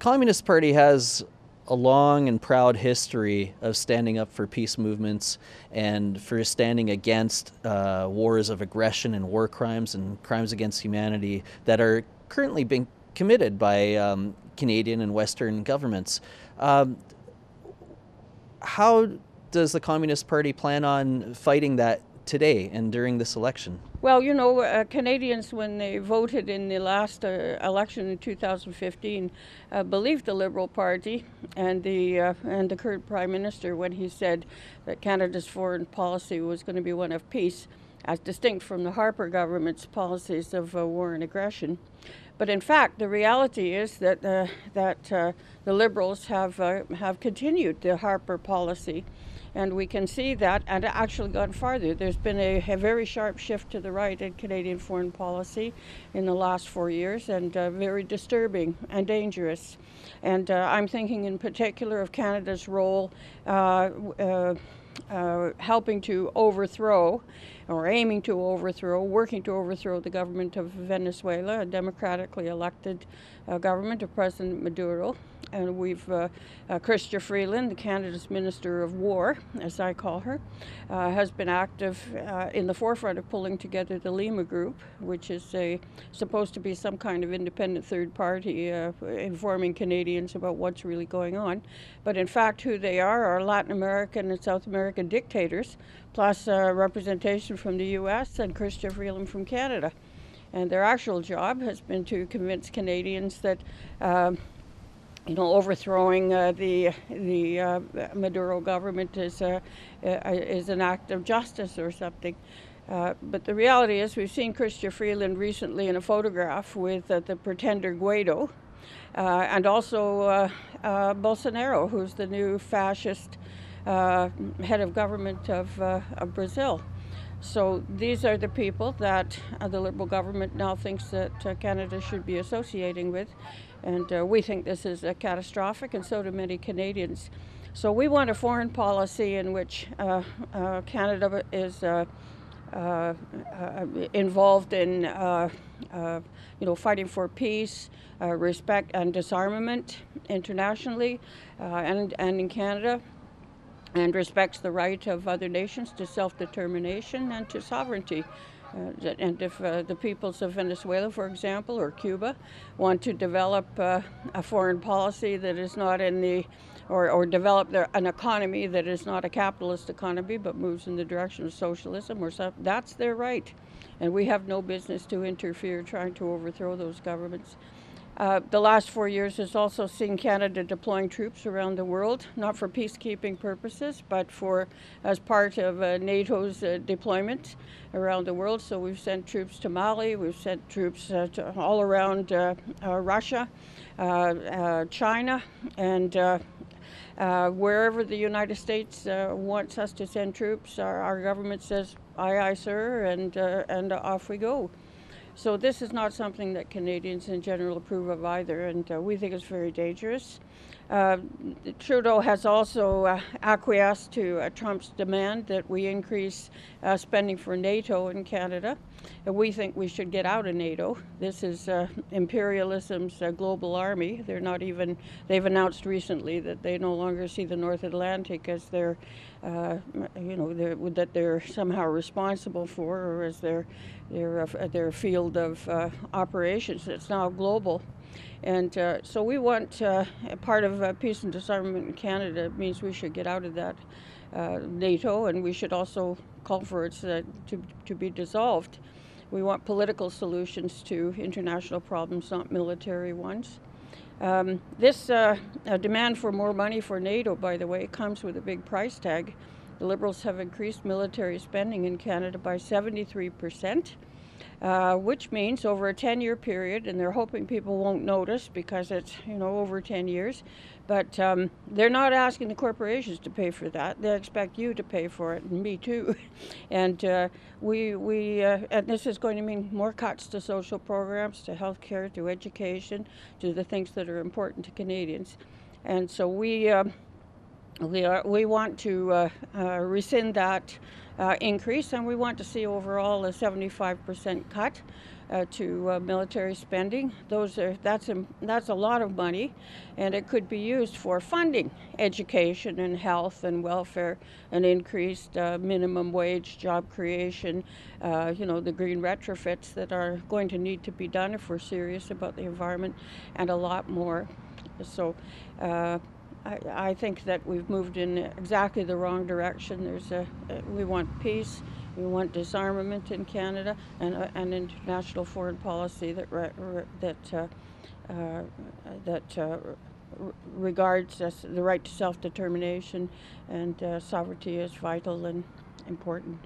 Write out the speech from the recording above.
Communist Party has a long and proud history of standing up for peace movements and for standing against wars of aggression and war crimes and crimes against humanity that are currently being committed by Canadian and Western governments. How does the Communist Party plan on fighting that today and during this election? Well, you know, Canadians, when they voted in the last election in 2015, believed the Liberal Party and the current Prime Minister when he said that Canada's foreign policy was going to be one of peace, as distinct from the Harper government's policies of war and aggression. But in fact, the reality is that the Liberals have continued the Harper policy. And we can see that, and actually gone farther. There's been a very sharp shift to the right in Canadian foreign policy in the last 4 years, and very disturbing and dangerous. And I'm thinking in particular of Canada's role helping to overthrow, or aiming to overthrow, working to overthrow the government of Venezuela, a democratically elected government of President Maduro. And we've, Chrystia Freeland, Canada's Minister of War, as I call her, has been active in the forefront of pulling together the Lima Group, which is supposed to be some kind of independent third party informing Canadians about what's really going on. But in fact, who they are Latin American and South American dictators, plus representation from the U.S. and Chrystia Freeland from Canada. And their actual job has been to convince Canadians that overthrowing the Maduro government is an act of justice or something. But the reality is, we've seen Chrystia Freeland recently in a photograph with the pretender Guaido, and also Bolsonaro, who's the new fascist head of government of Brazil. So these are the people that the Liberal government now thinks that Canada should be associating with. And we think this is catastrophic, and so do many Canadians. So we want a foreign policy in which Canada is involved in fighting for peace, respect and disarmament internationally and in Canada, and respects the right of other nations to self-determination and to sovereignty. And if the peoples of Venezuela, for example, or Cuba, want to develop a foreign policy that is not in the, or develop an economy that is not a capitalist economy but moves in the direction of socialism or something, that's their right. And we have no business to interfere trying to overthrow those governments. The last 4 years has also seen Canada deploying troops around the world, not for peacekeeping purposes, but as part of NATO's deployment around the world. So we've sent troops to Mali, we've sent troops all around Russia, China, and wherever the United States wants us to send troops, our government says, aye, aye, sir, and off we go. So this is not something that Canadians in general approve of either, and we think it's very dangerous. Trudeau has also acquiesced to Trump's demand that we increase spending for NATO in Canada. And we think we should get out of NATO. This is imperialism's global army. They've announced recently that they no longer see the North Atlantic as that they're somehow responsible for, or as their field of operations. It's now global. And so we want part of peace and disarmament in Canada. It means we should get out of that NATO, and we should also call for it to be dissolved. We want political solutions to international problems, not military ones. This demand for more money for NATO, by the way, comes with a big price tag. The Liberals have increased military spending in Canada by 73%. Which means over a 10-year period, and they're hoping people won't notice because it's over 10 years, but they're not asking the corporations to pay for that. They expect you to pay for it, and me too. And and this is going to mean more cuts to social programs, to healthcare, to education, to the things that are important to Canadians. And so we want to rescind that increase, and we want to see overall a 75% cut to military spending. That's a lot of money, and it could be used for funding education and health and welfare, and increased minimum wage, job creation, the green retrofits that are going to need to be done if we're serious about the environment, and a lot more. So I think that we've moved in exactly the wrong direction. We want peace, we want disarmament in Canada, and an international foreign policy that regards the right to self-determination, and sovereignty is vital and important.